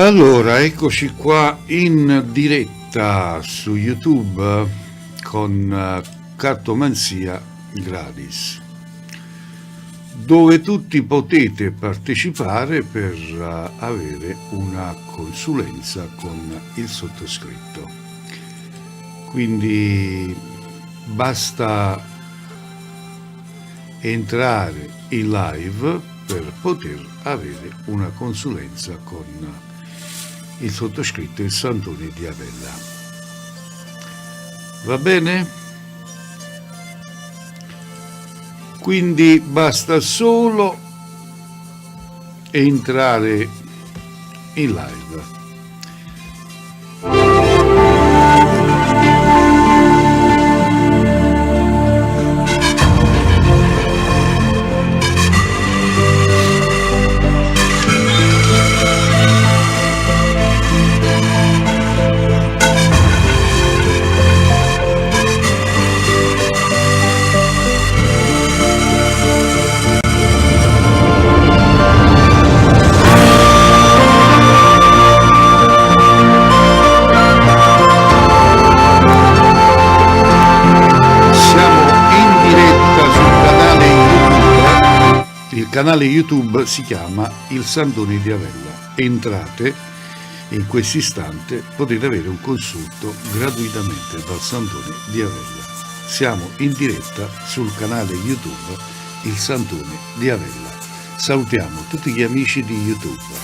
Allora, eccoci qua in diretta su YouTube con Cartomanzia Gradis, dove tutti potete partecipare per avere una consulenza con il sottoscritto. Quindi basta entrare in live per poter avere una consulenza con il sottoscritto, il Santone di Avella. Va bene? Quindi basta solo entrare in live. Il canale YouTube si chiama Il Santone di Avella. Entrate e in questo istante potete avere un consulto gratuitamente dal Santone di Avella. Siamo in diretta sul canale YouTube Il Santone di Avella. Salutiamo tutti gli amici di YouTube.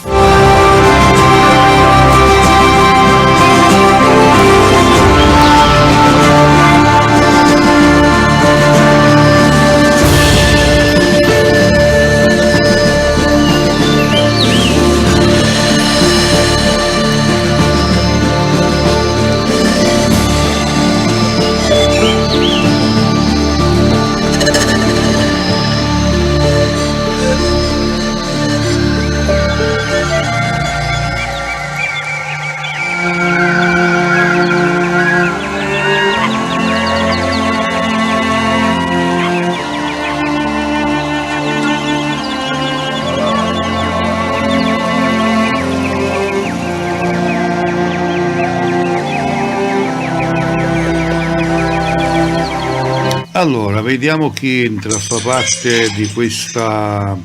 Allora, vediamo chi entra a far parte di questa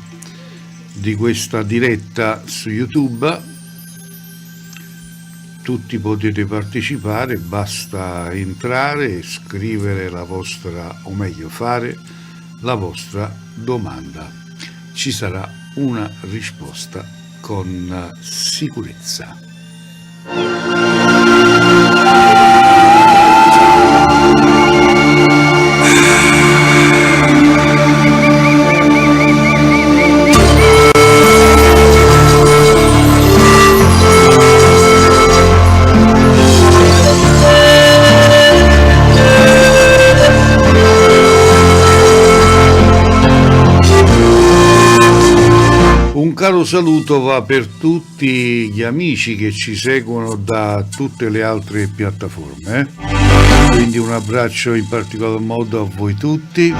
diretta su YouTube. Tutti potete partecipare, basta entrare e scrivere la vostra, o meglio fare la vostra domanda. Ci sarà una risposta con sicurezza. Un caro saluto va per tutti gli amici che ci seguono da tutte le altre piattaforme, quindi un abbraccio in particolar modo a voi tutti.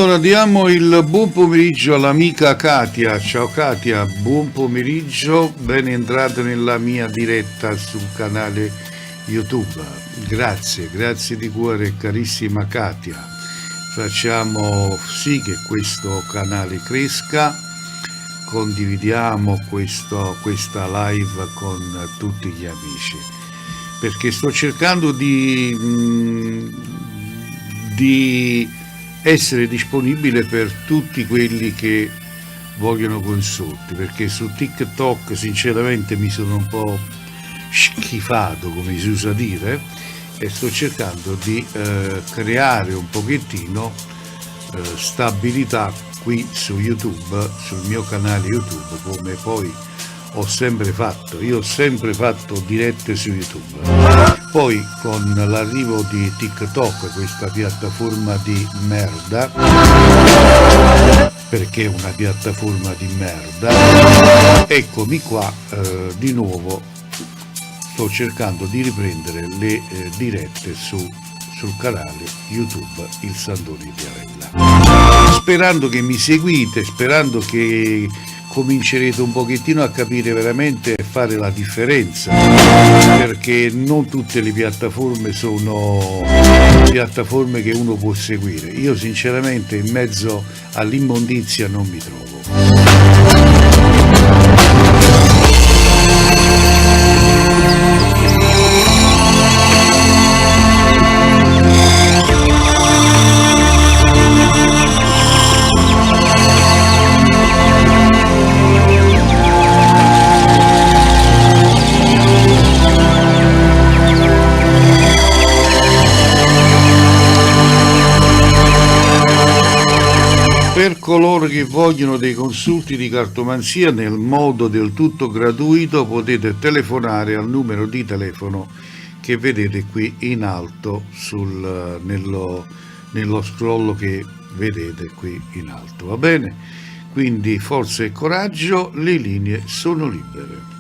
Allora diamo il buon pomeriggio all'amica Katia. Ciao Katia, buon pomeriggio, ben entrata nella mia diretta sul canale YouTube. Grazie di cuore carissima Katia. Facciamo sì che questo canale cresca, condividiamo questa live con tutti gli amici, perché sto cercando di essere disponibile per tutti quelli che vogliono consulti, perché su TikTok sinceramente mi sono un po' schifato, come si usa dire, e sto cercando di creare un pochettino stabilità qui su YouTube, sul mio canale YouTube, come poi ho sempre fatto. Io ho sempre fatto dirette su YouTube. Poi con l'arrivo di TikTok, questa piattaforma di merda, perché è una piattaforma di merda, eccomi qua di nuovo, sto cercando di riprendere le dirette sul canale YouTube Il Sandone di Avella, sperando che mi seguite, sperando che comincerete un pochettino a capire veramente e fare la differenza, perché non tutte le piattaforme sono piattaforme che uno può seguire. Io sinceramente in mezzo all'immondizia non mi trovo. Per coloro che vogliono dei consulti di cartomanzia nel modo del tutto gratuito, potete telefonare al numero di telefono che vedete qui in alto nello scroll che vedete qui in alto, va bene? Quindi forza e coraggio, le linee sono libere.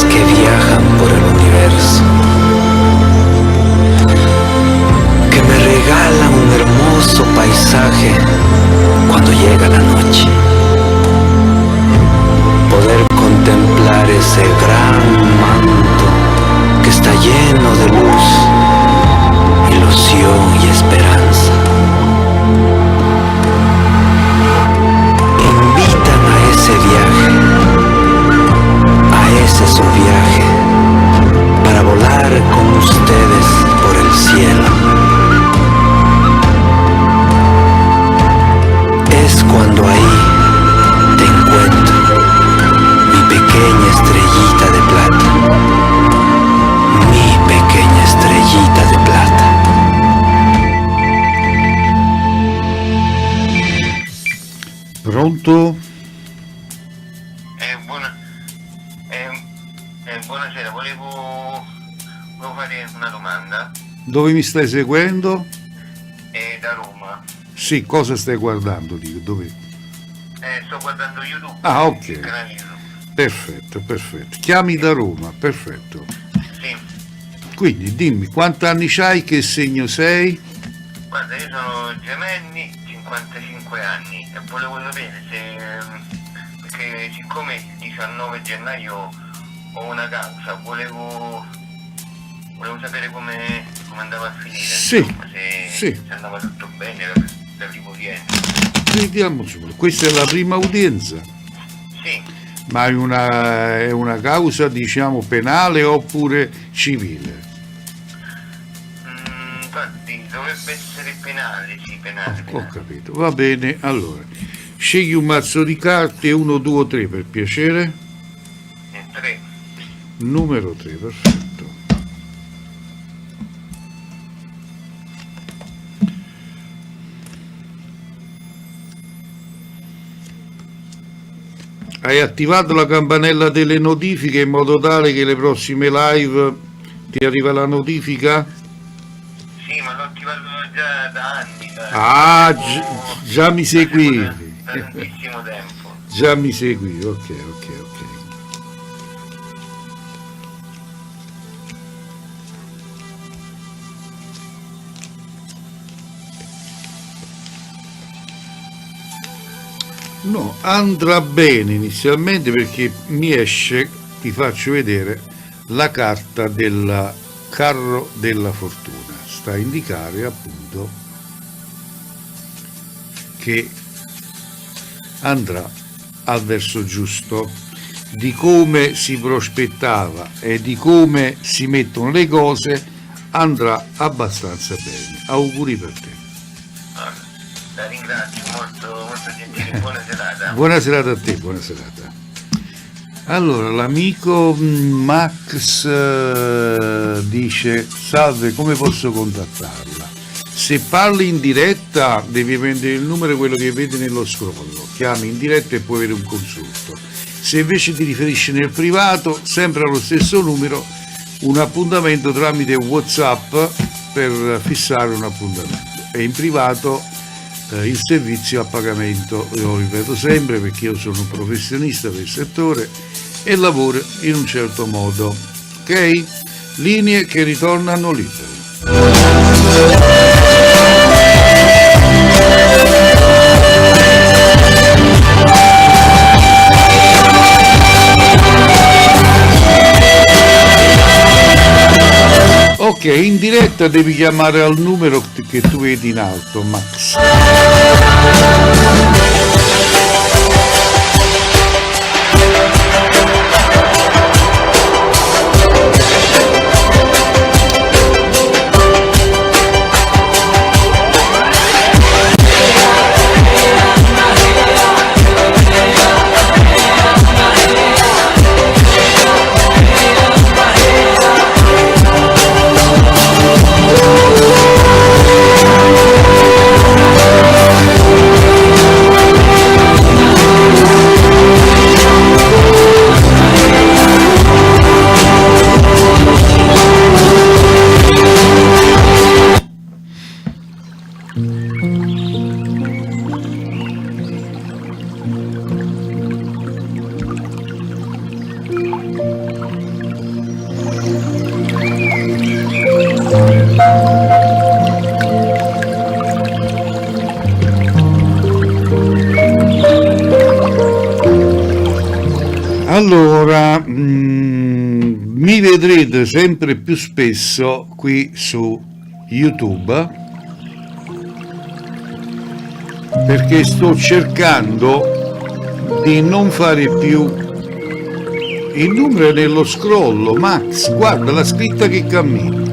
Que viajan por el universo, que me regalan un hermoso paisaje cuando llega la noche, poder contemplar ese gran manto que está lleno de luz, ilusión y esperanza. Invitan a ese viaje. Ese es su viaje, para volar con ustedes por el cielo. Es cuando ahí te encuentro, mi pequeña estrellita de plata, mi pequeña estrellita de plata. Pronto? Buonasera, volevo fare una domanda. Dove mi stai seguendo? Da Roma. Sì, cosa stai guardando? Dico, dove? Sto guardando YouTube. Ah, ok. Il canale YouTube. Perfetto. Chiami da Roma, perfetto. Sì. Quindi dimmi, quanti anni c'hai, che segno sei? Guarda, io sono Gemelli, 55 anni e volevo sapere perché siccome il 19 gennaio ho una causa, volevo sapere come andava a finire, Sì, insomma, sì. se andava tutto bene la prima udienza. Vediamo subito. Questa è la prima udienza, Sì, ma è una causa, diciamo, penale oppure civile? Dovrebbe essere penale, sì, penale. Ho capito, va bene. Allora, scegli un mazzo di carte, 1, 2 o 3 per piacere. 3. Numero 3, perfetto. Hai attivato la campanella delle notifiche in modo tale che le prossime live ti arriva la notifica? Sì, ma l'ho attivato già da anni. Ah, già mi seguivi. Da tantissimo tempo. Già mi seguivi, ok. No, andrà bene inizialmente perché mi esce, ti faccio vedere la carta del carro della fortuna. Sta a indicare appunto che andrà al verso giusto, di come si prospettava e di come si mettono le cose andrà abbastanza bene. Auguri per te. La ringrazio, molto gentile, buona serata. Buona serata a te, buona serata. Allora, l'amico Max dice: salve, come posso contattarla? Se parli in diretta devi prendere il numero, quello che vedi nello scrollo, chiami in diretta e puoi avere un consulto. Se invece ti riferisci nel privato, sempre allo stesso numero, un appuntamento tramite WhatsApp per fissare un appuntamento. E in privato il servizio a pagamento, lo ripeto sempre perché io sono un professionista del settore e lavoro in un certo modo. Ok? Linee che ritornano libere. Ok, in diretta devi chiamare al numero che tu vedi in alto, Max. Allora, mi vedrete sempre più spesso qui su YouTube perché sto cercando di non fare più il numero nello scrollo. Max, guarda la scritta che cammina.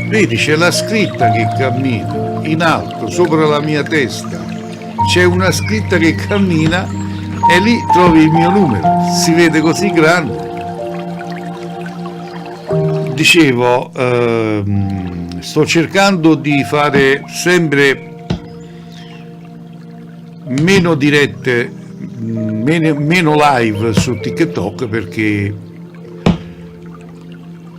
Vedi, c'è la scritta che cammina in alto, sopra la mia testa. C'è una scritta che cammina e lì trovi il mio numero. Si vede così grande. Dicevo, sto cercando di fare sempre meno dirette, meno live su TikTok perché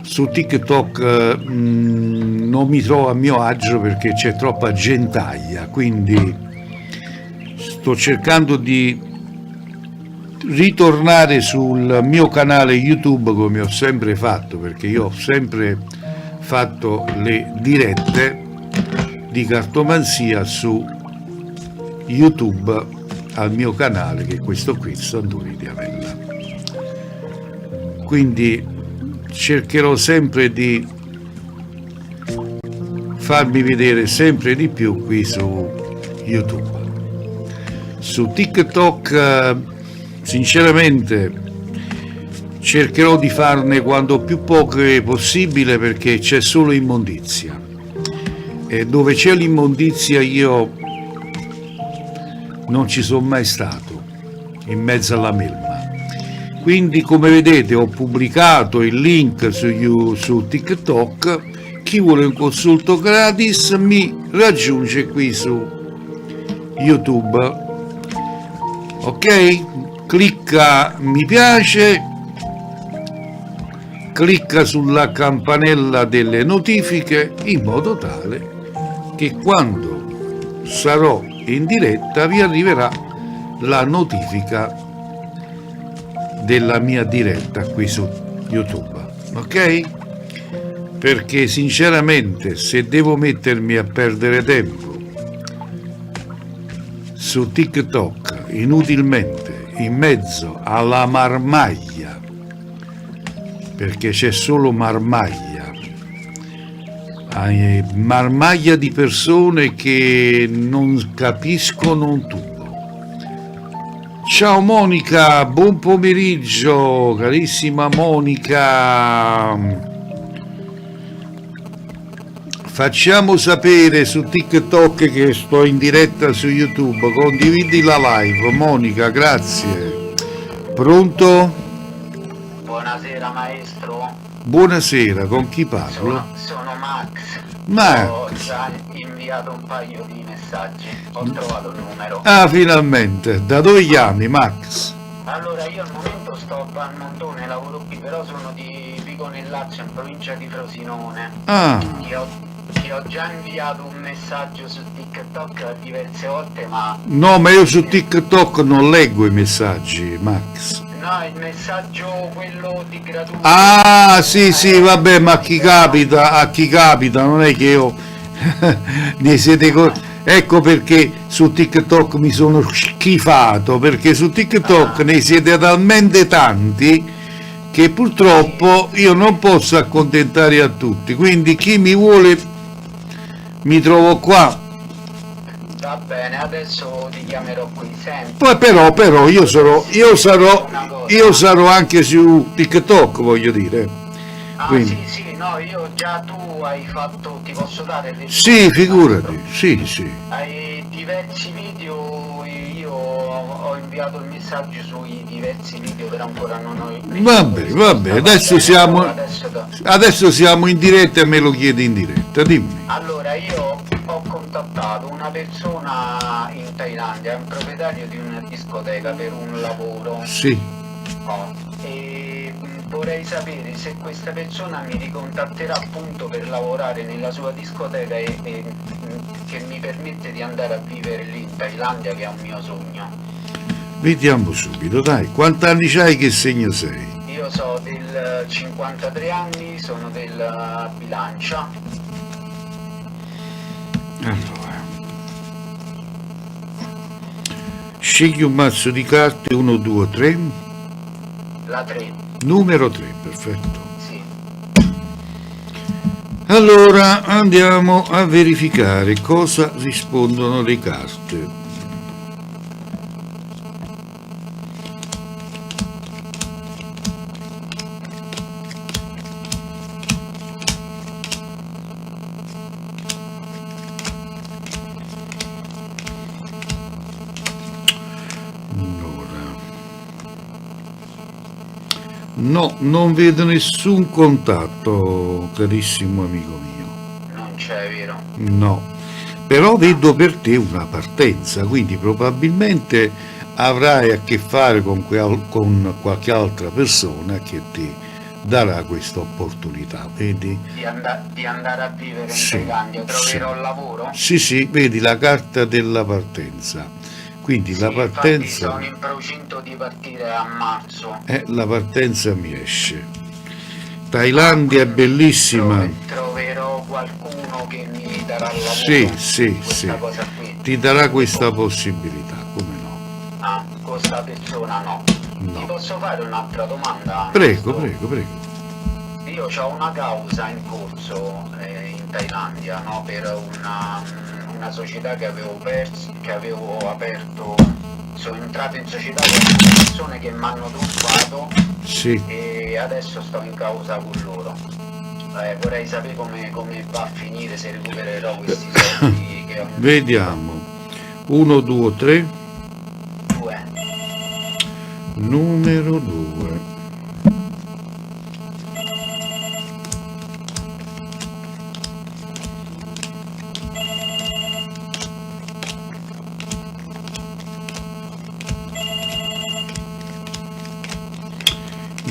su TikTok non mi trovo a mio agio perché c'è troppa gentaglia, quindi sto cercando di ritornare sul mio canale YouTube come ho sempre fatto, perché io ho sempre fatto le dirette di cartomanzia su YouTube al mio canale, che è questo qui, Sandoni di Avella. Quindi cercherò sempre di farmi vedere sempre di più qui su YouTube. Su TikTok sinceramente cercherò di farne quanto più poche possibile perché c'è solo immondizia dove c'è l'immondizia io non ci sono mai stato, in mezzo alla melma. Quindi come vedete ho pubblicato il link su TikTok, chi vuole un consulto gratis mi raggiunge qui su YouTube, ok? Clicca mi piace, clicca sulla campanella delle notifiche in modo tale che quando sarò in diretta vi arriverà la notifica della mia diretta qui su YouTube, ok? Perché sinceramente se devo mettermi a perdere tempo su TikTok inutilmente in mezzo alla marmaglia, perché c'è solo marmaglia di persone che non capiscono un tubo. Ciao Monica, buon pomeriggio, carissima Monica. Facciamo sapere su TikTok che sto in diretta su YouTube, condividi la live, Monica, grazie. Pronto? Buonasera maestro. Buonasera, con chi parlo? Sono Max. Max. Ho già inviato un paio di messaggi, ho trovato il numero. Ah, finalmente. Da dove chiami, Max? Allora, io al momento sto a Montone, lavoro qui, però sono di Vico nel Lazio, in provincia di Frosinone. Ah, Ti ho già inviato un messaggio su TikTok diverse volte, ma... no, ma io su TikTok non leggo i messaggi, Max. No, il messaggio quello di gratuito. Ah, sì, vabbè, ma a chi capita, non è che io ne siete ecco perché su TikTok mi sono schifato, perché su TikTok ne siete talmente tanti che purtroppo io non posso accontentare a tutti, quindi chi mi vuole mi trovo qua. Va bene, adesso ti chiamerò qui, senti. Poi però io sarò anche su TikTok, voglio dire. Ah, Quindi. sì, no, io già tu hai fatto, ti posso dare le Sì, figurati, sì. hai diversi video, io ho inviato il messaggio sui diversi video, però ancora non ho Vabbè, adesso siamo in diretta e me lo chiedi in diretta, dimmi. Allora, io ho contattato una persona in Thailandia, è un proprietario di una discoteca per un lavoro. Sì. E vorrei sapere se questa persona mi ricontatterà appunto per lavorare nella sua discoteca e che mi permette di andare a vivere lì in Thailandia, che è un mio sogno. Vediamo subito, dai, quanti anni c'hai, che segno sei? Io so del 53 anni, sono del Bilancia. Allora, scegli un mazzo di carte, 1, 2, 3, La 3, numero 3, perfetto. sì. Allora andiamo a verificare cosa rispondono le carte. No, non vedo nessun contatto, carissimo amico mio. Non c'è, vero? No, però vedo per te una partenza, quindi probabilmente avrai a che fare con qualche altra persona che ti darà questa opportunità, vedi? Di andare a vivere in Sì, Thailandia, troverò sì. lavoro? Sì, vedi la carta della partenza. Quindi Sì, la infatti partenza, sono in procinto di partire a marzo. la partenza mi esce. Thailandia è bellissima. Troverò qualcuno che mi darà lavoro. Sì. Questa cosa qui. Ti darà questa possibilità, come no? Ah, questa persona no. No. Ti posso fare un'altra domanda? Prego. Io ho una causa in corso in Thailandia, no? Per una società che avevo aperto. Sono entrato in società con persone che mi hanno truffato Sì. e adesso sto in causa con loro. Vorrei sapere come va a finire, se recupererò questi soldi che ho. Vediamo. 1, 2, 3. Due. Numero 2.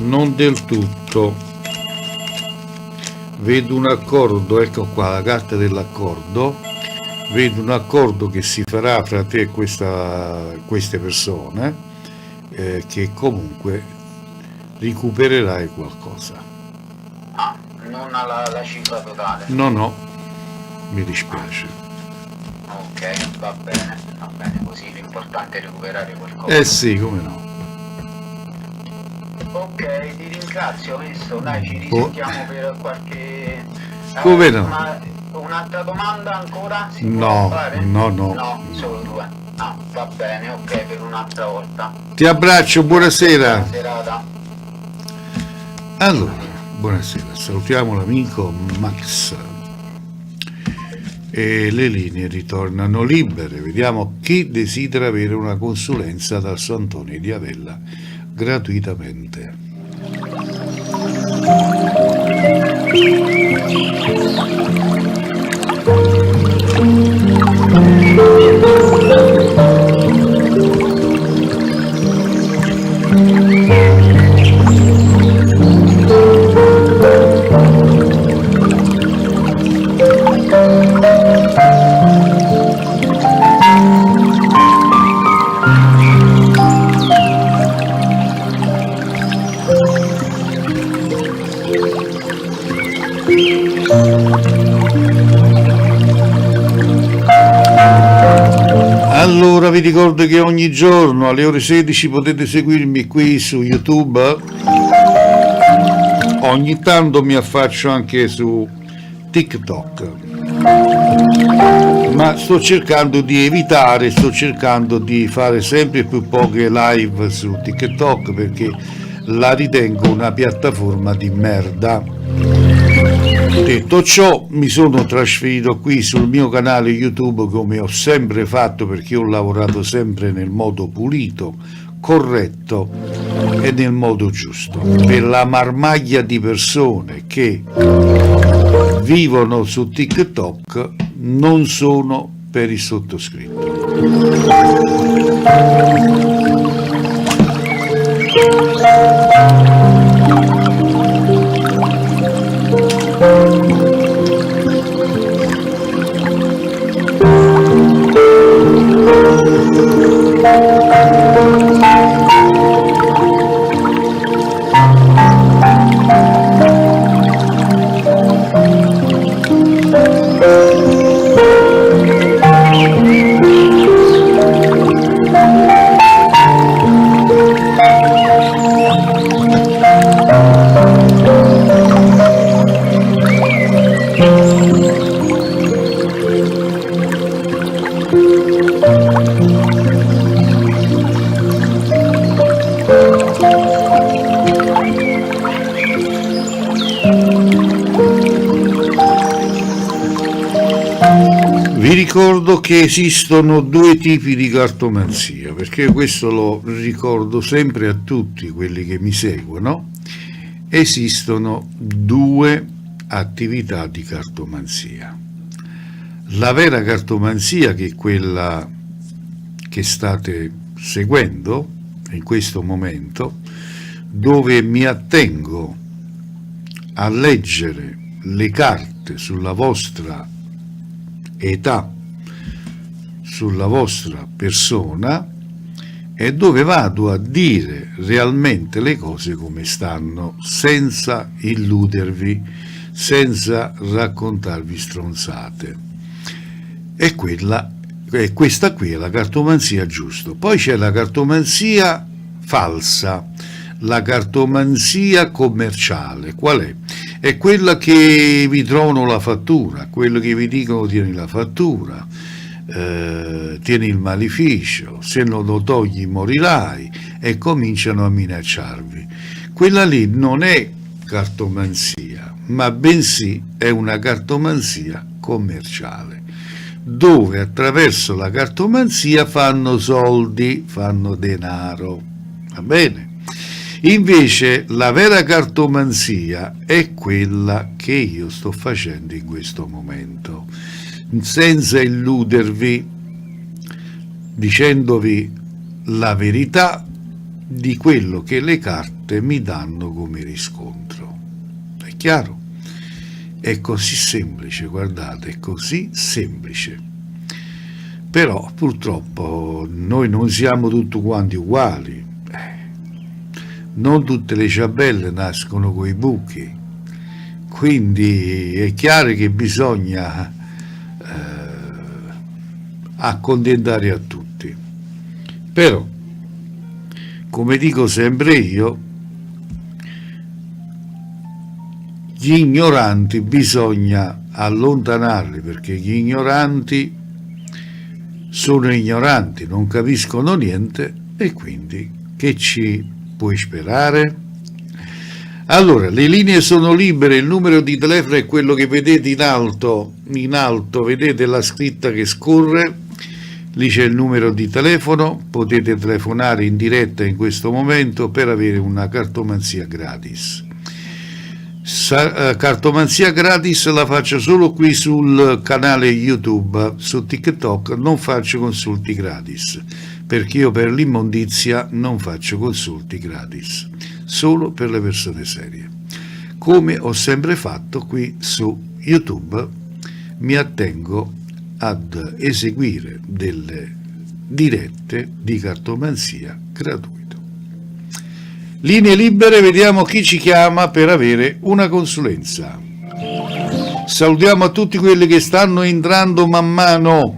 Non del tutto. Vedo un accordo, ecco qua la carta dell'accordo. Vedo un accordo che si farà fra te e queste persone, che comunque recupererai qualcosa. Ah, non alla cifra totale. No, mi dispiace. Ok, va bene, così l'importante è recuperare qualcosa. Eh sì, come no. Ok, ti ringrazio, visto, dai, ci risentiamo per qualche... Come no? Ma un'altra domanda ancora? Si No, può fare? no. No, solo due. Ah, va bene, ok, per un'altra volta. Ti abbraccio, buonasera. Buona serata. Allora, buonasera, salutiamo l'amico Max. E le linee ritornano libere. Vediamo chi desidera avere una consulenza dal Sant'Antonio di Avella gratuitamente. Allora vi ricordo che ogni giorno alle ore 16 potete seguirmi qui su YouTube. Ogni tanto mi affaccio anche su TikTok, ma sto cercando di fare sempre più poche live su TikTok perché la ritengo una piattaforma di merda. Detto ciò, mi sono trasferito qui sul mio canale YouTube come ho sempre fatto, perché ho lavorato sempre nel modo pulito, corretto e nel modo giusto. Per la marmaglia di persone che vivono su TikTok non sono per il sottoscritto. Vi ricordo che esistono due tipi di cartomanzia, perché questo lo ricordo sempre a tutti quelli che mi seguono. Esistono due attività di cartomanzia. La vera cartomanzia, che è quella che state seguendo in questo momento, dove mi attengo a leggere le carte sulla vostra età, sulla vostra persona, e dove vado a dire realmente le cose come stanno, senza illudervi, senza raccontarvi stronzate. E questa qui è la cartomanzia giusta. Poi c'è la cartomanzia falsa, la cartomanzia commerciale. Qual è? È quella che vi trovano la fattura, quello che vi dicono tieni la fattura, tieni il maleficio, se non lo togli morirai, e cominciano a minacciarvi. Quella lì non è cartomanzia, ma bensì è una cartomanzia commerciale, dove attraverso la cartomanzia fanno soldi, fanno denaro, va bene? Invece la vera cartomanzia è quella che io sto facendo in questo momento, senza illudervi, dicendovi la verità di quello che le carte mi danno come riscontro. È chiaro? È così semplice, guardate, è così semplice. Però purtroppo noi non siamo tutti quanti uguali. Non tutte le ciambelle nascono coi buchi, quindi è chiaro che bisogna accontentare a tutti. Però, come dico sempre io, gli ignoranti bisogna allontanarli, perché gli ignoranti sono ignoranti, non capiscono niente, e quindi che ci puoi sperare? Allora, le linee sono libere, il numero di telefono è quello che vedete in alto, vedete la scritta che scorre, lì c'è il numero di telefono, potete telefonare in diretta in questo momento per avere una cartomanzia gratis. Cartomanzia gratis la faccio solo qui sul canale YouTube, su TikTok non faccio consulti gratis, perché io per l'immondizia non faccio consulti gratis, solo per le persone serie. Come ho sempre fatto qui su YouTube, mi attengo ad eseguire delle dirette di cartomanzia gratuito. Linee libere, vediamo chi ci chiama per avere una consulenza. Salutiamo a tutti quelli che stanno entrando man mano.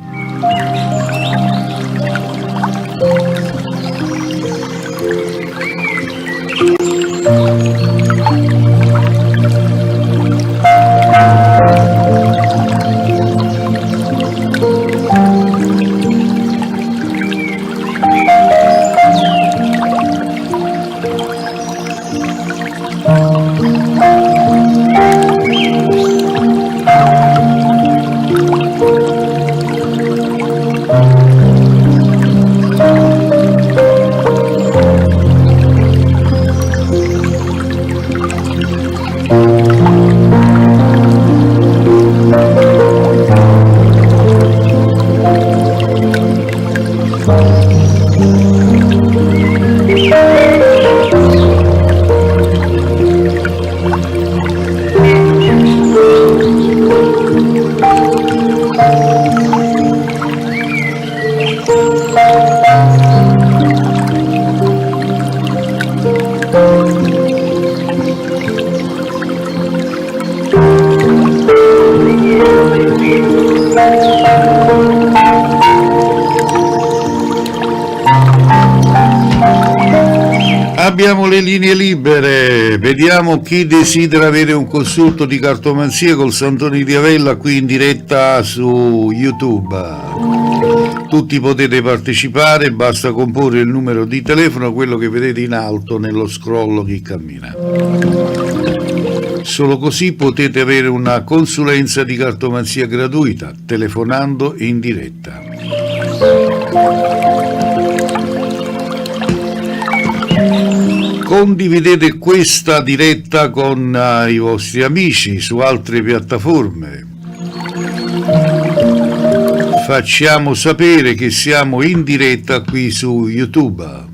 Abbiamo le linee libere, vediamo chi desidera avere un consulto di cartomanzia col Santoni di Avella qui in diretta su YouTube. Tutti potete partecipare, basta comporre il numero di telefono, quello che vedete in alto nello scroll che cammina. Solo così potete avere una consulenza di cartomanzia gratuita, telefonando in diretta. Condividete questa diretta con i vostri amici su altre piattaforme. Facciamo sapere che siamo in diretta qui su YouTube.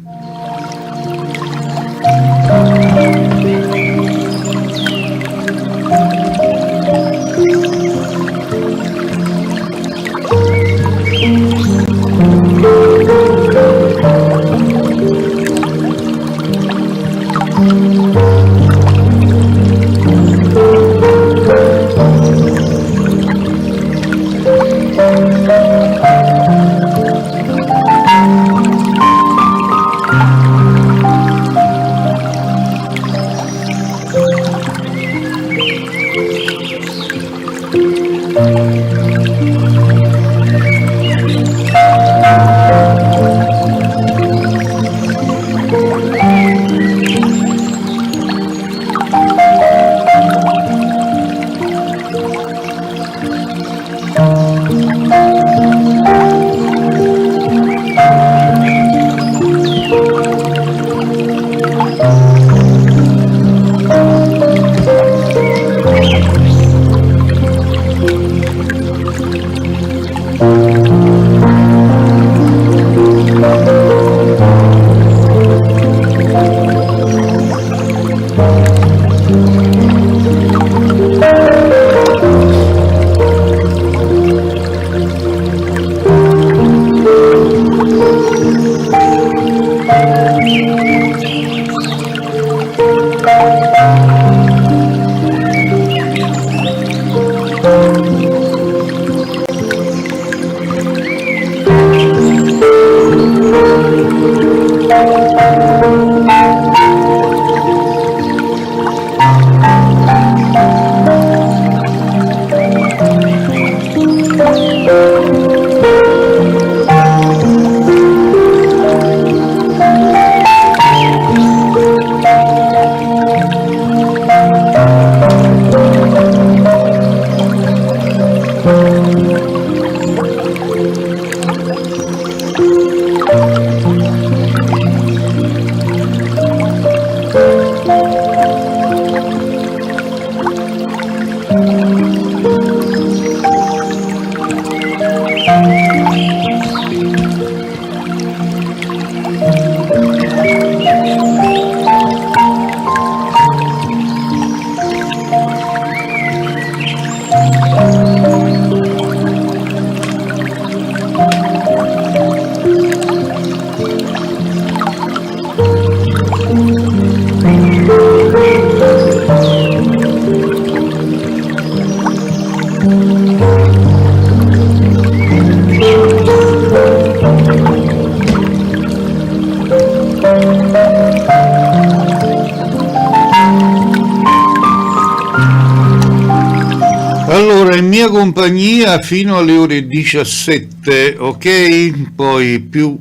Allora, in mia compagnia fino alle ore 17, ok? Poi più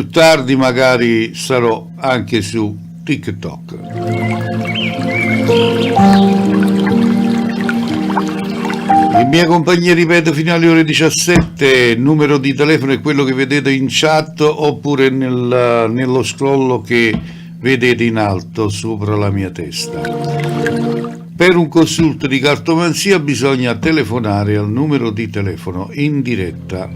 tardi magari sarò anche su TikTok. In mia compagnia, ripeto, fino alle ore 17, il numero di telefono è quello che vedete in chat oppure nello scroll che vedete in alto sopra la mia testa. Per un consulto di cartomanzia bisogna telefonare al numero di telefono in diretta.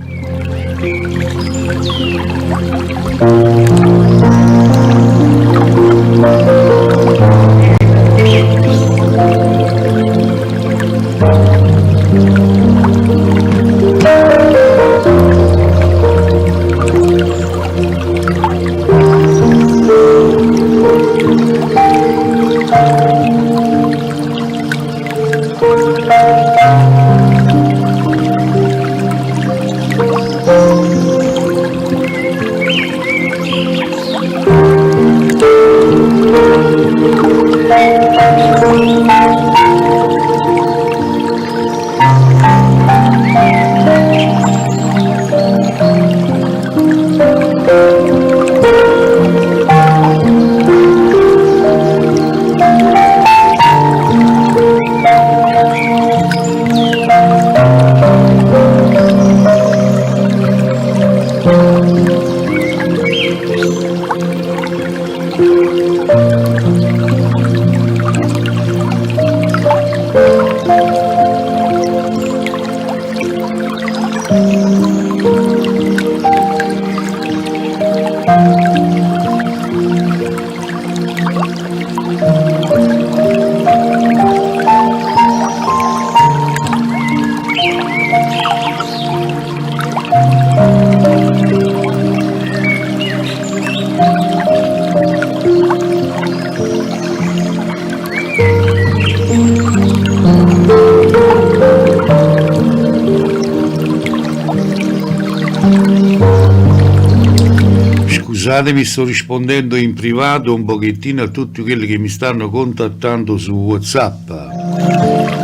Scusatemi, sto rispondendo in privato un pochettino a tutti quelli che mi stanno contattando su WhatsApp.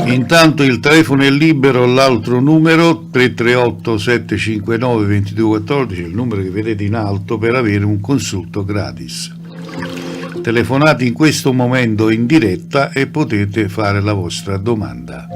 Intanto il telefono è libero, l'altro numero 338 759 2214, il numero che vedete in alto per avere un consulto gratis. Telefonate in questo momento in diretta e potete fare la vostra domanda.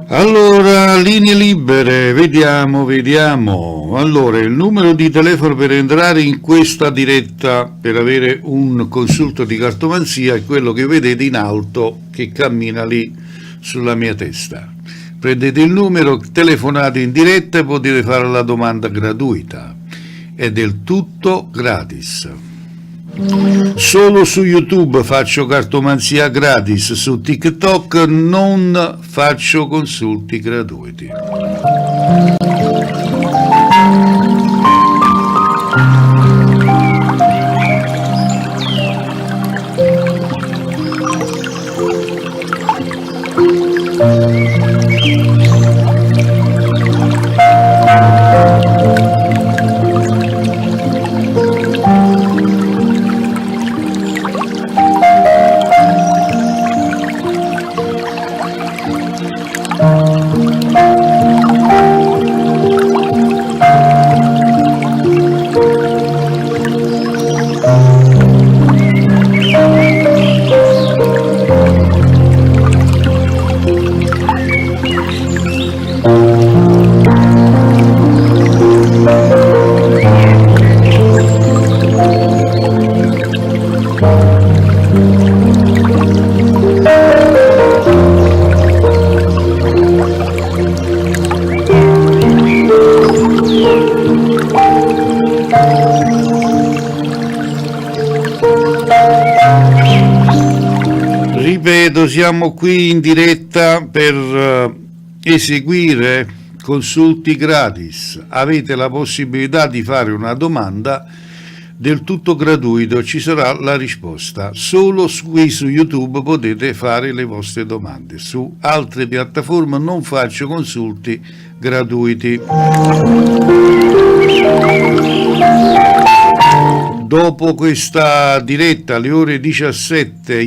Allora, linee libere, vediamo. Allora, il numero di telefono per entrare in questa diretta per avere un consulto di cartomanzia è quello che vedete in alto che cammina lì sulla mia testa. Prendete il numero, telefonate in diretta e potete fare la domanda gratuita. È del tutto gratis. Solo su YouTube faccio cartomanzia gratis, su TikTok non faccio consulti gratuiti. Ripeto, siamo qui in diretta per eseguire consulti gratis. Avete la possibilità di fare una domanda del tutto gratuito, ci sarà la risposta. Solo qui su YouTube potete fare le vostre domande. Su altre piattaforme non faccio consulti gratuiti. Dopo questa diretta alle ore 17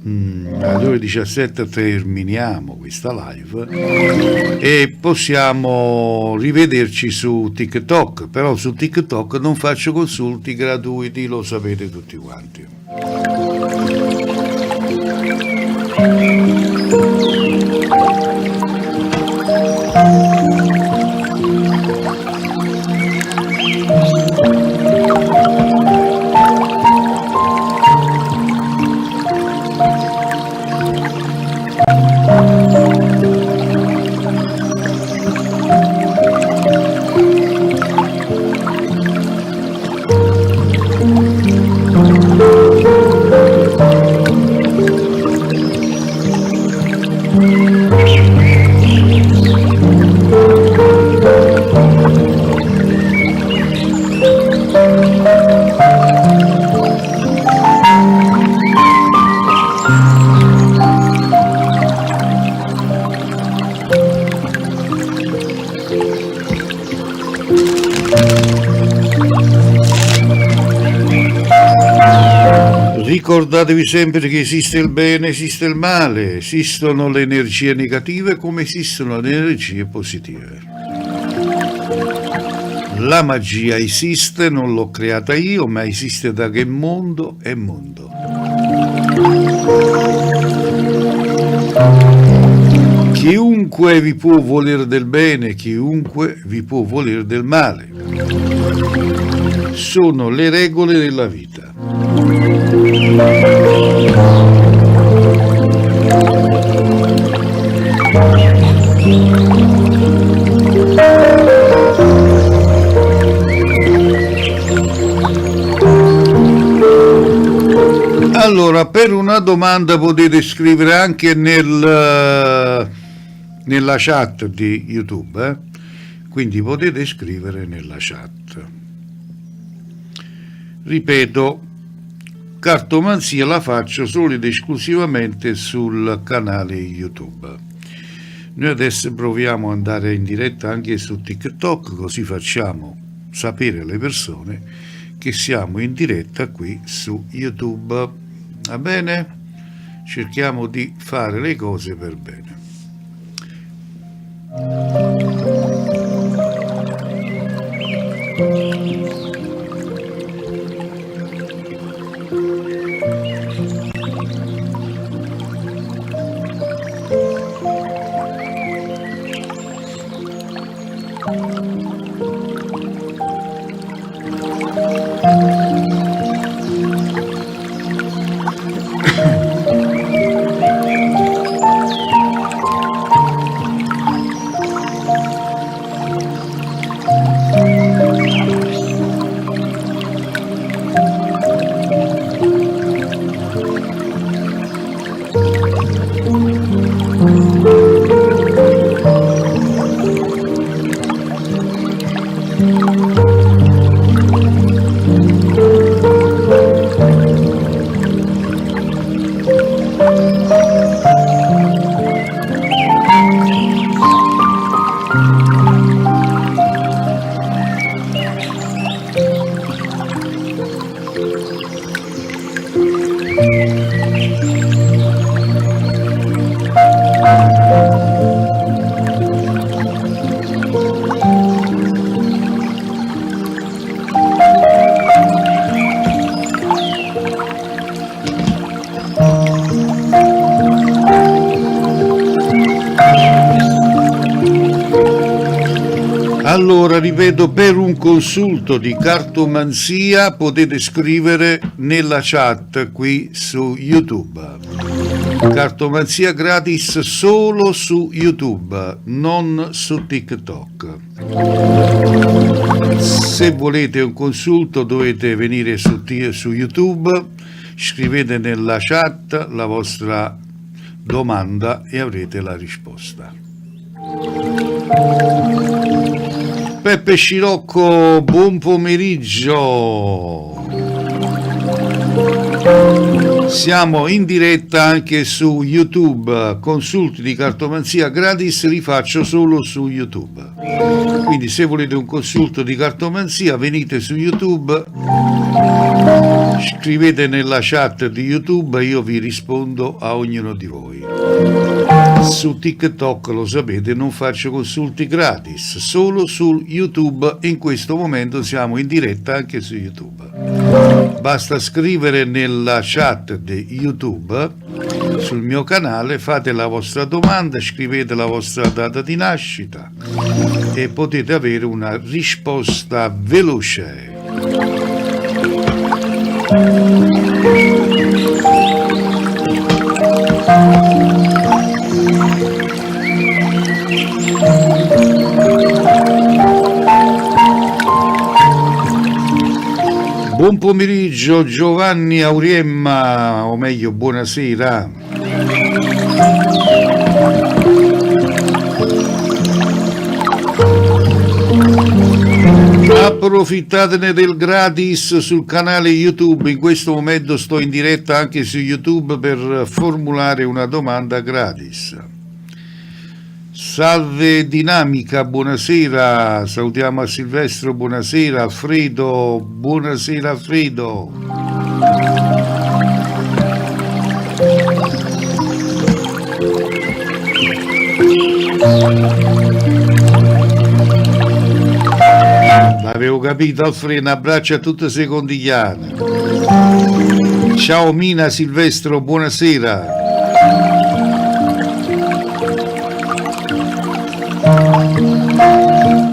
alle ore 17 terminiamo questa live e possiamo rivederci su TikTok, però su TikTok non faccio consulti gratuiti, lo sapete tutti quanti. Ricordatevi sempre che esiste il bene, esiste il male, esistono le energie negative come esistono le energie positive. La magia esiste, non l'ho creata io, ma esiste da che mondo è mondo. Chiunque vi può volere del bene, chiunque vi può volere del male. Sono le regole della vita. Allora, per una domanda potete scrivere anche nella chat di YouTube, quindi potete scrivere nella chat. Ripeto, cartomanzia la faccio solo ed esclusivamente sul canale YouTube. Noi adesso proviamo ad andare in diretta anche su TikTok, così facciamo sapere alle persone che siamo in diretta qui su YouTube. Va bene? Cerchiamo di fare le cose per bene. Allora, ripeto, per un consulto di cartomanzia potete scrivere nella chat qui su YouTube. Cartomanzia gratis solo su YouTube, non su TikTok. Se volete un consulto dovete venire su YouTube, scrivete nella chat la vostra domanda e avrete la risposta. Peppe Scirocco, buon pomeriggio. Siamo in diretta anche su YouTube, consulti di cartomanzia gratis li faccio solo su YouTube. Quindi se volete un consulto di cartomanzia venite su YouTube, scrivete nella chat di YouTube, io vi rispondo a ognuno di voi. Su TikTok, lo sapete, non faccio consulti gratis, solo su YouTube. In questo momento siamo in diretta anche su YouTube. Basta scrivere nella chat di YouTube sul mio canale, fate la vostra domanda, scrivete la vostra data di nascita e potete avere una risposta veloce. Buon pomeriggio Giovanni Auriemma, o meglio buonasera. Approfittatene del gratis sul canale YouTube, in questo momento sto in diretta anche su YouTube per formulare una domanda gratis. Salve Dinamica, buonasera, salutiamo a Silvestro, buonasera, Alfredo, buonasera Alfredo. L'avevo capito Alfredo, un abbraccio a tutte secondigliane. Ciao Mina Silvestro, buonasera.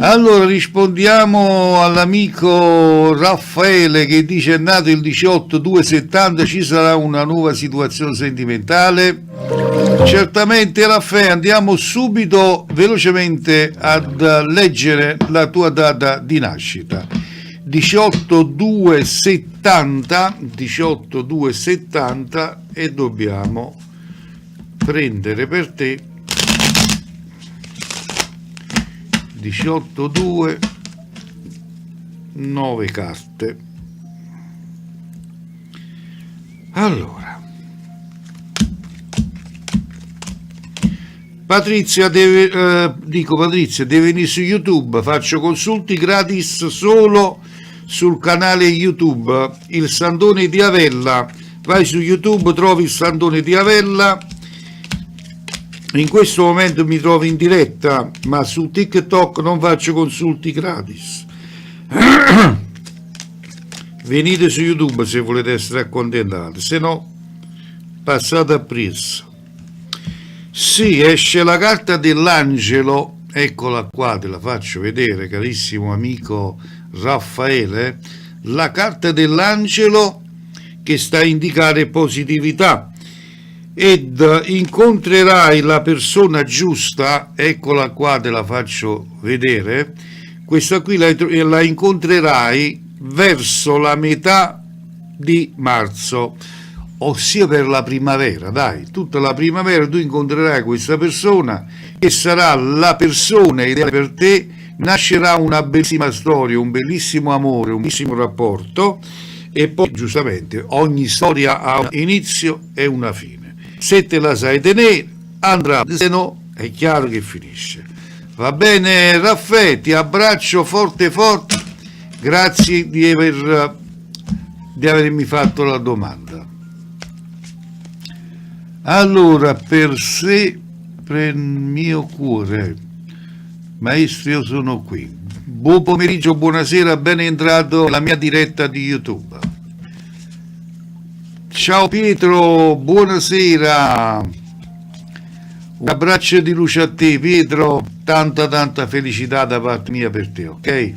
Allora rispondiamo all'amico Raffaele che dice: è nato il 18/2/70, ci sarà una nuova situazione sentimentale? Certamente Raffaele, andiamo subito velocemente ad leggere la tua data di nascita. 18/2/70 e dobbiamo prendere per te 18, 2, 9 carte. Allora, Patrizia deve, Patrizia deve venire su YouTube, faccio consulti gratis solo sul canale YouTube Il Sandone di Avella. Vai su YouTube, trovi Il Sandone di Avella. In questo momento mi trovo in diretta, ma su TikTok non faccio consulti gratis. Venite su YouTube se volete essere accontentati, se no passate a presa. Sì, esce la carta dell'angelo, eccola qua, te la faccio vedere, carissimo amico Raffaele, la carta dell'angelo che sta a indicare positività, ed incontrerai la persona giusta, eccola qua, te la faccio vedere, questa qui la incontrerai verso la metà di marzo, ossia per la primavera, dai, tutta la primavera tu incontrerai questa persona che sarà la persona ideale per te, nascerà una bellissima storia, un bellissimo amore, un bellissimo rapporto, e poi giustamente ogni storia ha un inizio e una fine. Se te la sai tenere andrà, se no è chiaro che finisce. Va bene Raffaele, ti abbraccio forte forte, grazie di avermi fatto la domanda. Allora, per il mio cuore, maestro, io sono qui. Buon pomeriggio, buonasera, ben entrato alla mia diretta di YouTube. Ciao Pietro, buonasera. Un abbraccio di luce a te, Pietro, tanta felicità da parte mia per te, ok?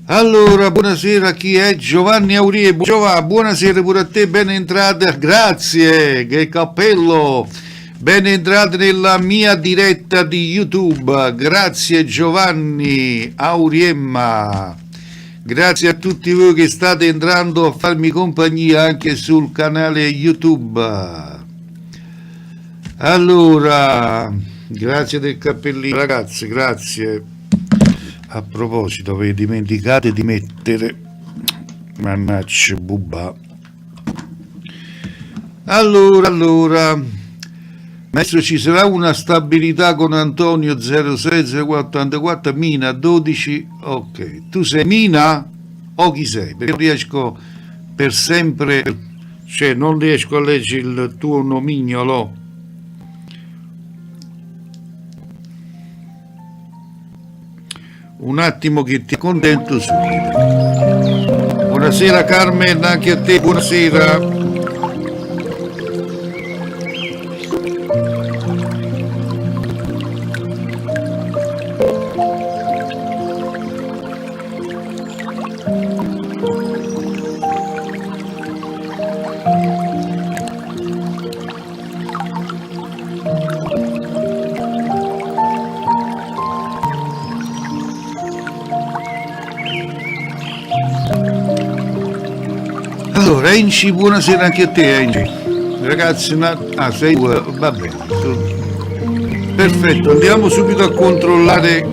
Allora, buonasera, chi è? Giovanni Aurie, buonasera pure a te, ben entrata, grazie, che cappello, ben entrata nella mia diretta di YouTube, grazie Giovanni Auriemma, grazie a tutti voi che state entrando a farmi compagnia anche sul canale YouTube. Allora, grazie del cappellino, ragazzi, grazie. A proposito, vi dimenticate di mettere, mannaggia bubba. Allora, maestro, ci sarà una stabilità con Antonio 060484 Mina 12, ok, tu sei Mina o chi sei? Perché non riesco per sempre, cioè non riesco a leggere il tuo nomignolo. Un attimo che ti accontento subito. Buonasera Carmen, anche a te, buonasera. Allora, Enci, buonasera anche a te, Enci. Ragazzi, sei due, va bene. Perfetto, andiamo subito a controllare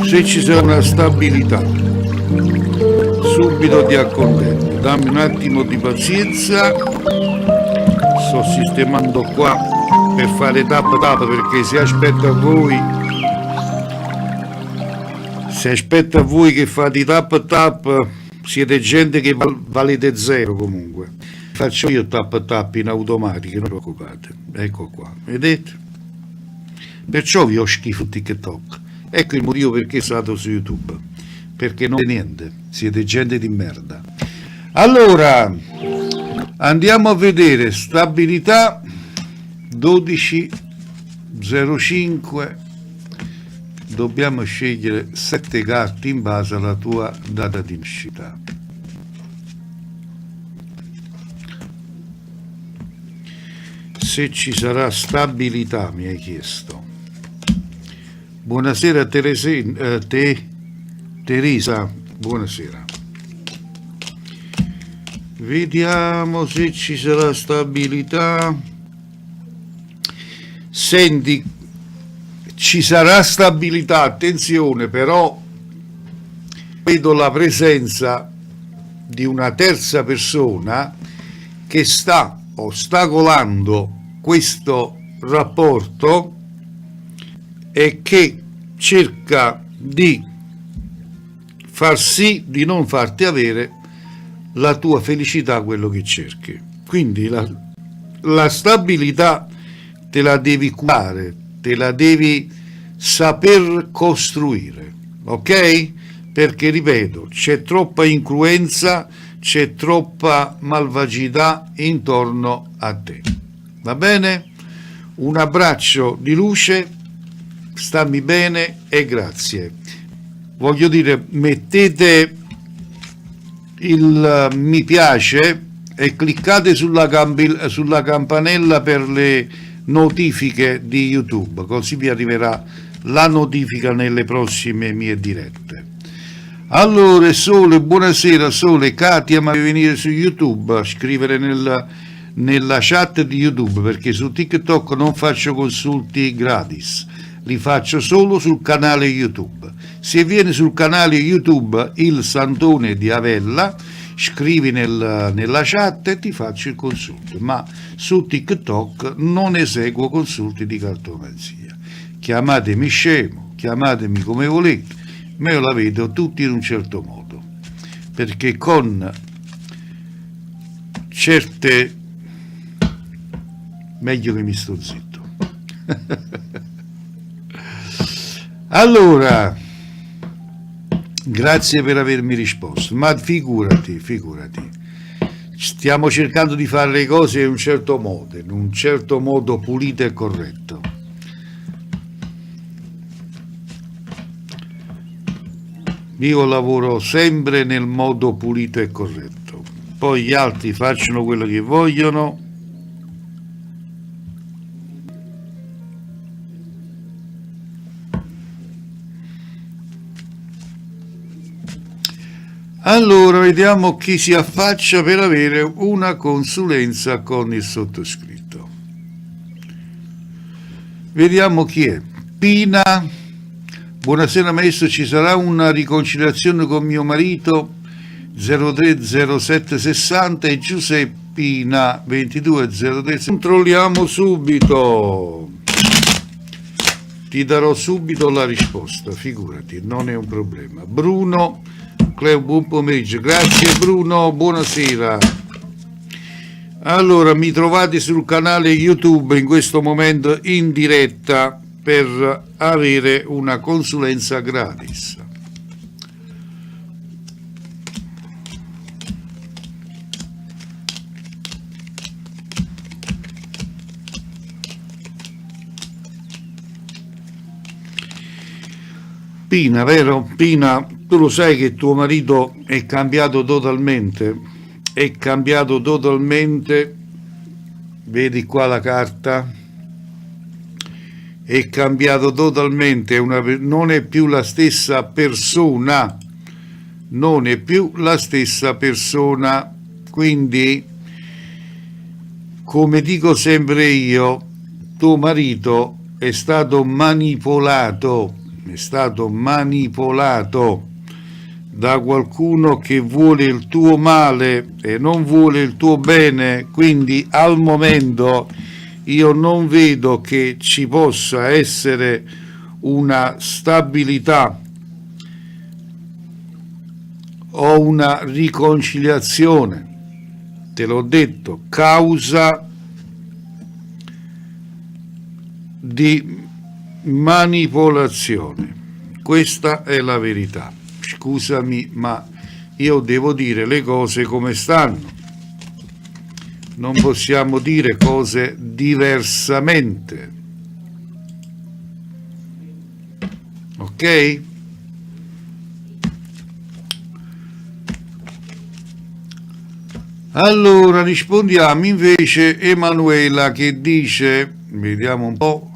se ci sarà una stabilità. Subito ti accontento. Dammi un attimo di pazienza. Sto sistemando qua per fare tap perché se aspetta a voi che fate i tap siete gente che valete zero comunque. Faccio io tap in automatico, non preoccupate. Ecco qua, vedete? Perciò vi ho schifo TikTok. Ecco il motivo perché sono stato su YouTube, perché non è niente, siete gente di merda. Allora, andiamo a vedere stabilità 1205. Dobbiamo scegliere 7 carte in base alla tua data di nascita. Se ci sarà stabilità, mi hai chiesto. Buonasera Teresa, buonasera. Vediamo se ci sarà stabilità. Senti, ci sarà stabilità, attenzione, però vedo la presenza di una terza persona che sta ostacolando questo rapporto e che cerca di far sì di non farti avere la tua felicità, quello che cerchi. Quindi la stabilità te la devi curare, te la devi saper costruire, ok? Perché, ripeto, c'è troppa incruenza, c'è troppa malvagità intorno a te. Va bene? Un abbraccio di luce, stammi bene e grazie. Voglio dire, mettete il mi piace e cliccate sulla campanella per le notifiche di YouTube, così vi arriverà la notifica nelle prossime mie dirette. Allora, Sole, buonasera Sole. Katia, ma devi venire su YouTube a scrivere nella chat di YouTube, perché su TikTok non faccio consulti gratis, li faccio solo sul canale YouTube. Se vieni sul canale YouTube Il Santone di Avella, scrivi nella chat e ti faccio il consulto, ma su TikTok non eseguo consulti di cartomanzia. Chiamatemi scemo, chiamatemi come volete, ma io la vedo tutti in un certo modo, perché con certe... meglio che mi sto zitto. Allora, grazie per avermi risposto, ma figurati, stiamo cercando di fare le cose in un certo modo pulito e corretto. Io lavoro sempre nel modo pulito e corretto, poi gli altri facciano quello che vogliono. Allora, vediamo chi si affaccia per avere una consulenza con il sottoscritto. Vediamo chi è. Pina, buonasera maestro, ci sarà una riconciliazione con mio marito 030760 e Giuseppina 2203. Controlliamo subito. Ti darò subito la risposta, figurati, non è un problema. Bruno, Cleo, buon pomeriggio. Grazie Bruno, buonasera. Allora, mi trovate sul canale YouTube in questo momento in diretta per avere una consulenza gratis. Pina, vero? Pina, tu lo sai che tuo marito è cambiato totalmente, vedi qua la carta, è cambiato totalmente, non è più la stessa persona, quindi, come dico sempre io, tuo marito è stato manipolato da qualcuno che vuole il tuo male e non vuole il tuo bene, quindi al momento io non vedo che ci possa essere una stabilità o una riconciliazione. Te l'ho detto, causa di manipolazione. Questa è la verità. Scusami, ma io devo dire le cose come stanno. Non possiamo dire cose diversamente. Ok? Allora rispondiamo invece Emanuela che dice, vediamo un po'.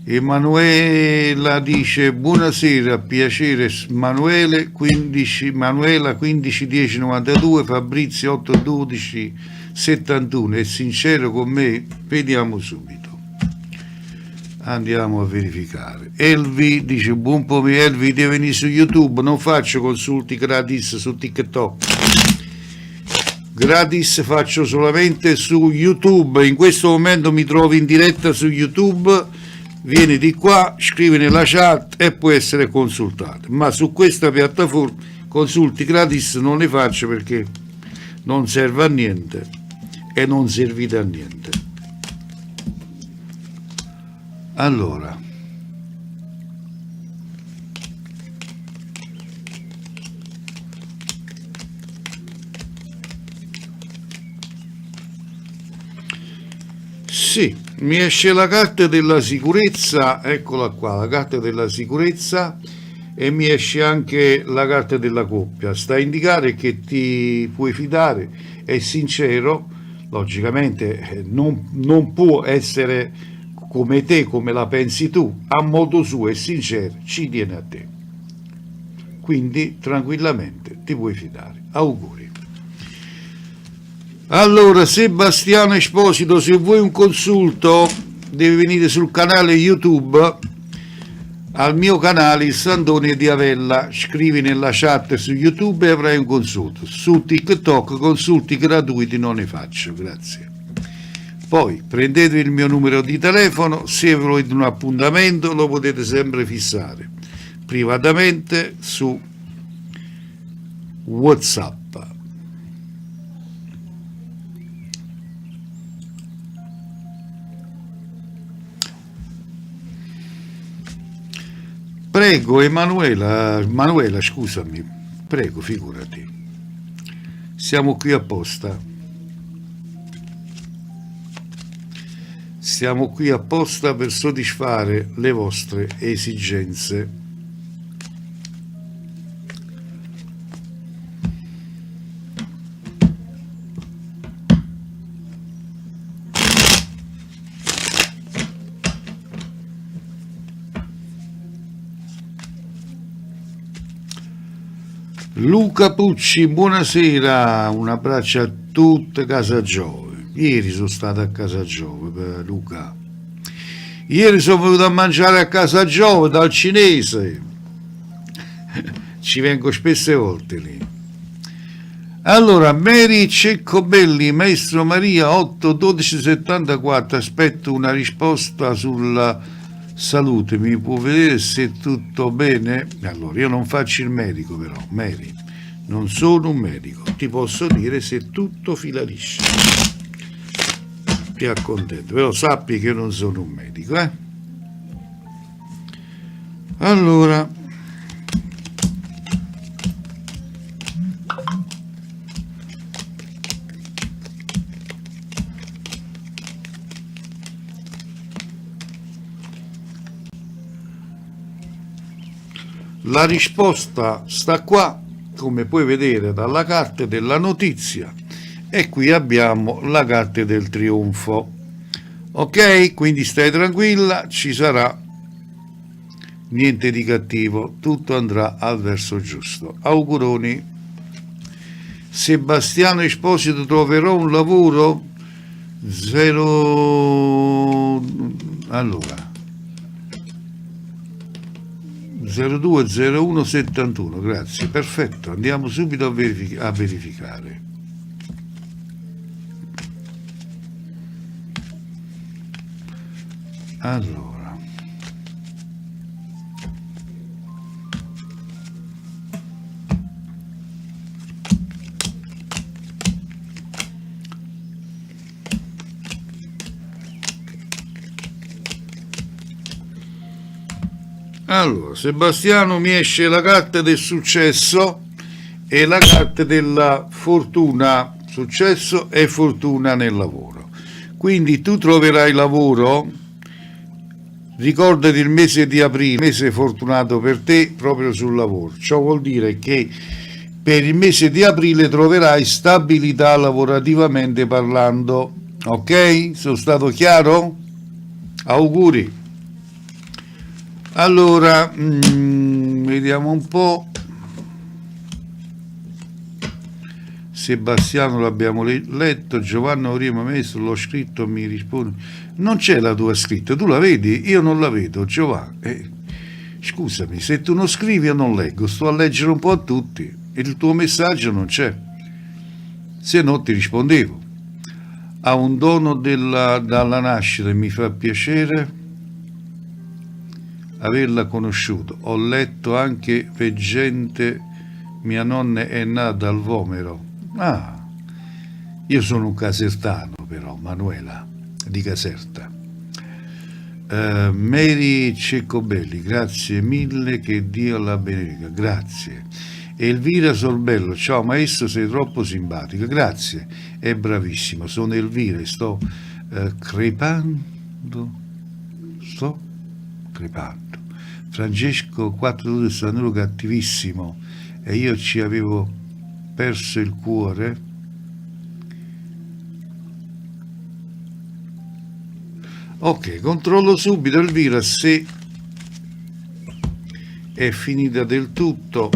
Emanuela dice buonasera, piacere Manuela 15 10 92, Fabrizio 8 12 71, è sincero con me? Vediamo subito. Andiamo a verificare. Elvi dice buon pomeriggio. Elvi deve venire su YouTube, non faccio consulti gratis su TikTok, gratis faccio solamente su YouTube. In questo momento mi trovi in diretta su YouTube, vieni di qua, scrivi nella chat e può essere consultato, ma su questa piattaforma consulti gratis non ne faccio perché non serve a niente e non servite a niente. Allora, sì, mi esce la carta della sicurezza, eccola qua, la carta della sicurezza, e mi esce anche la carta della coppia. Sta a indicare che ti puoi fidare, è sincero, logicamente non può essere come te, come la pensi tu, a modo suo è sincero, ci tiene a te. Quindi tranquillamente ti puoi fidare. Auguri. Allora, Sebastiano Esposito, se vuoi un consulto devi venire sul canale YouTube, al mio canale il Sandone di Avella, scrivi nella chat su YouTube e avrai un consulto. Su TikTok consulti gratuiti non ne faccio, grazie. Poi prendetevi il mio numero di telefono, se volete un appuntamento lo potete sempre fissare privatamente su WhatsApp. Prego Emanuela, scusami, prego, figurati. Siamo qui apposta. Siamo qui apposta per soddisfare le vostre esigenze. Luca Pucci, buonasera, un abbraccio a tutte Casa Giove. Ieri sono stato a Casa Giove, Luca. Ieri sono venuto a mangiare a Casa Giove dal cinese. Ci vengo spesse volte lì. Allora, Mary Ceccobelli, Maestro Maria 81274, aspetto una risposta sulla salute, mi può vedere se è tutto bene? Allora, io non faccio il medico però, Mary, non sono un medico, ti posso dire se è tutto fila liscia. Ti accontento, però sappi che non sono un medico, Allora, la risposta sta qua, come puoi vedere dalla carta della notizia. E qui abbiamo la carta del trionfo. Ok, quindi stai tranquilla, ci sarà niente di cattivo, tutto andrà al verso giusto. Auguroni. Sebastiano Esposito, troverò un lavoro? Allora 020171, grazie, perfetto, andiamo subito a verificare. Allora, Sebastiano, mi esce la carta del successo e la carta della fortuna, successo e fortuna nel lavoro. Quindi tu troverai lavoro, ricordati il mese di aprile, mese fortunato per te proprio sul lavoro. Ciò vuol dire che per il mese di aprile troverai stabilità lavorativamente parlando. Ok? Sono stato chiaro? Auguri. Allora, vediamo un po'. Sebastiano l'abbiamo letto, Giovanni Aurima Maestro l'ho scritto, mi risponde. Non c'è la tua scritta, tu la vedi? Io non la vedo, Giovanni. Scusami, se tu non scrivi io non leggo, sto a leggere un po' a tutti e il tuo messaggio non c'è, se no ti rispondevo. Ha un dono dalla nascita e mi fa piacere averla conosciuto. Ho letto anche veggente, mia nonna è nata al Vomero. Ah, io sono un casertano però, Manuela, di Caserta. Mary Ceccobelli, grazie mille, che Dio la benedica, grazie. Elvira Sorbello, ciao maestro, sei troppo simpatica, grazie, è bravissimo, sono Elvira e sto crepando. Francesco 4 Sanuro cattivissimo e io ci avevo perso il cuore. Ok, controllo subito Elvira se è finita del tutto.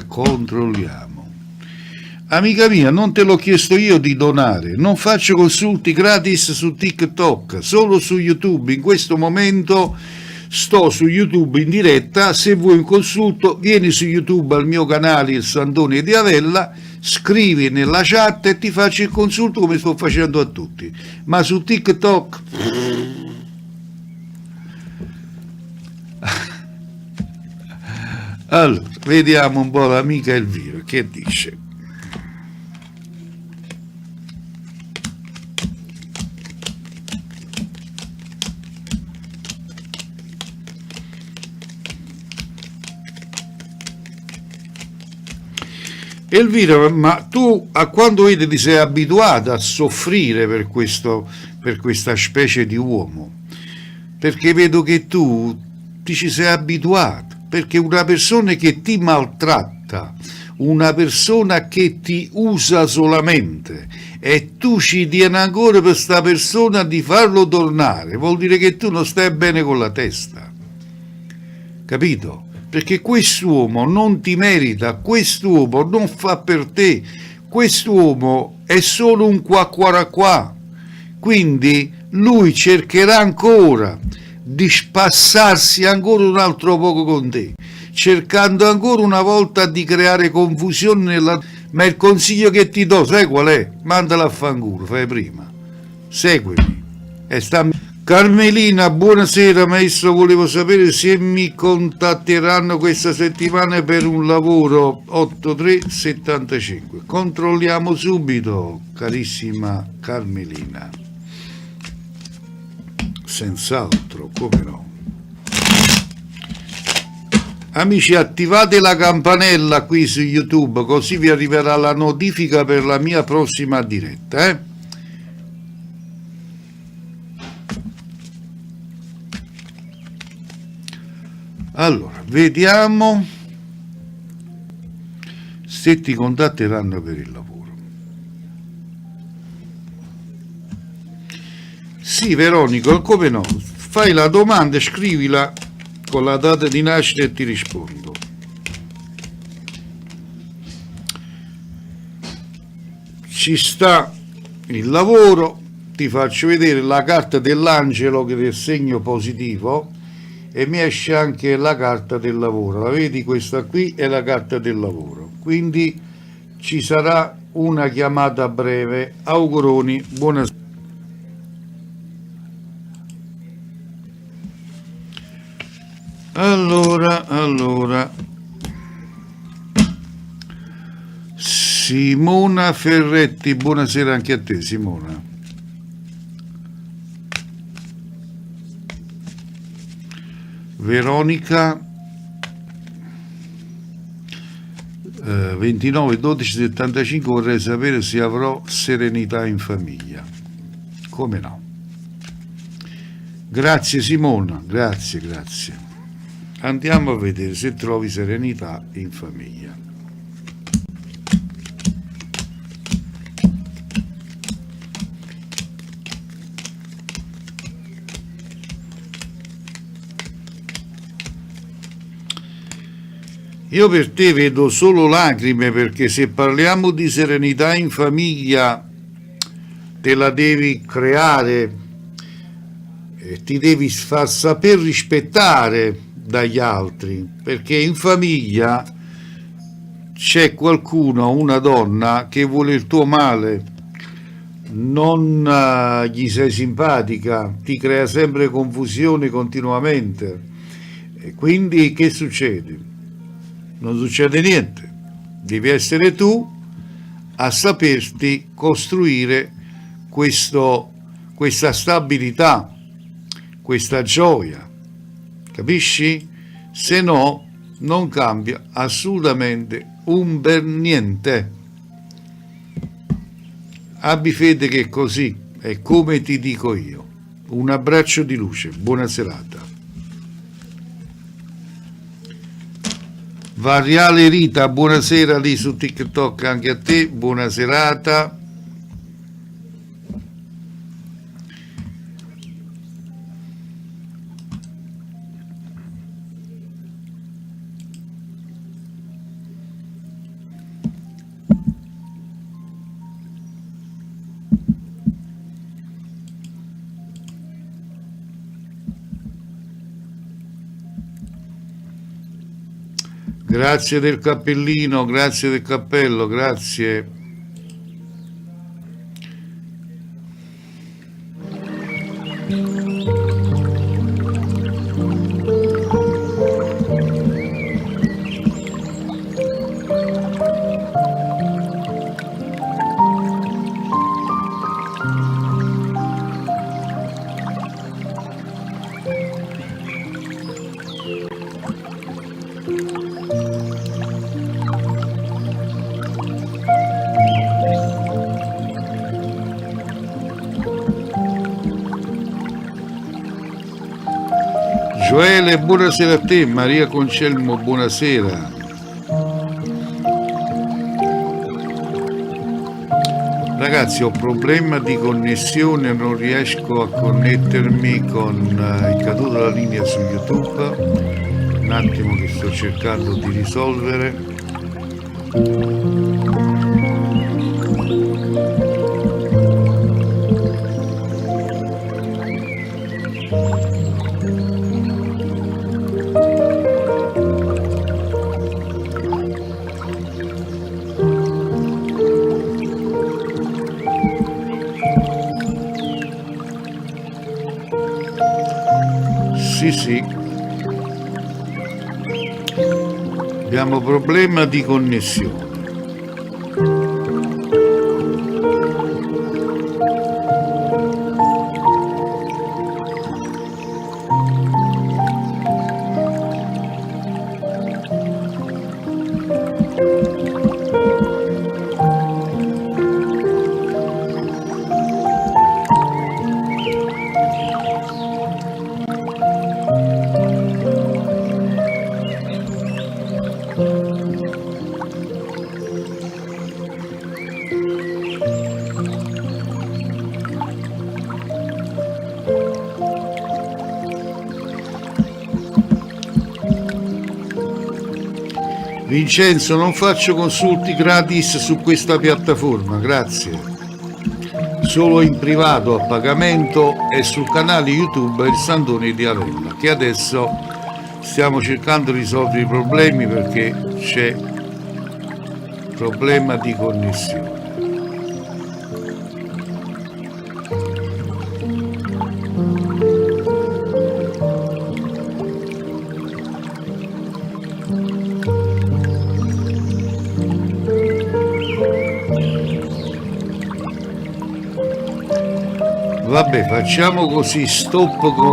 Controlliamo. Amica mia, non te l'ho chiesto io di donare, non faccio consulti gratis su TikTok, solo su YouTube. In questo momento sto su YouTube in diretta, se vuoi un consulto vieni su YouTube al mio canale Il Sandone di Avella, scrivi nella chat e ti faccio il consulto come sto facendo a tutti, ma su TikTok allora vediamo un po' l'amica Elvira che dice. Elvira, ma tu a quando vedi ti sei abituata a soffrire per questa specie di uomo? Perché vedo che tu ti ci sei abituata, perché una persona che ti maltratta, una persona che ti usa solamente e tu ci tieni ancora per questa persona di farlo tornare, vuol dire che tu non stai bene con la testa, capito? Perché quest'uomo non ti merita, quest'uomo non fa per te, quest'uomo è solo un qua. Quindi lui cercherà ancora di spassarsi ancora un altro poco con te, cercando ancora una volta di creare confusione ma il consiglio che ti do, sai qual è? Mandala a fanculo, fai prima, seguimi e stammi. Carmelina, buonasera maestro, volevo sapere se mi contatteranno questa settimana per un lavoro. 8375. Controlliamo subito, carissima Carmelina. Senz'altro, come no. Amici, attivate la campanella qui su YouTube, così vi arriverà la notifica per la mia prossima diretta, Allora, vediamo se ti contatteranno per il lavoro. Sì, Veronica, come no? Fai la domanda, scrivila con la data di nascita e ti rispondo. Ci sta il lavoro, ti faccio vedere la carta dell'angelo che è del segno positivo. E mi esce anche la carta del lavoro, la vedi, questa qui è la carta del lavoro, quindi ci sarà una chiamata breve. Auguroni, buonasera. Allora Simona Ferretti, buonasera anche a te Simona. Veronica 29/12/75, vorrei sapere se avrò serenità in famiglia. Come no? Grazie Simona, grazie. Andiamo a vedere se trovi serenità in famiglia. Io per te vedo solo lacrime, perché se parliamo di serenità in famiglia te la devi creare, ti devi far saper rispettare dagli altri, perché in famiglia c'è qualcuno, una donna, che vuole il tuo male, non gli sei simpatica, ti crea sempre confusione continuamente. E quindi che succede? Non succede niente. Devi essere tu a saperti costruire questa stabilità, questa gioia. Capisci? Se no, non cambia assolutamente un bel niente. Abbi fede che è così, è come ti dico io. Un abbraccio di luce, buona serata. Variale Rita, buonasera lì su TikTok anche a te, buona serata. Grazie del cappellino, grazie del cappello, grazie. Gioele, buonasera a te. Maria Concelmo, buonasera. Ragazzi, ho problema di connessione, non riesco a connettermi con è caduta la linea su YouTube. Un attimo che sto cercando di risolvere. Sì, abbiamo problema di connessione. Vincenzo, non faccio consulti gratis su questa piattaforma, grazie. Solo in privato a pagamento e sul canale YouTube Il Sandone di Avella, che adesso stiamo cercando di risolvere i problemi perché c'è problema di connessione. Vabbè, facciamo così, stop con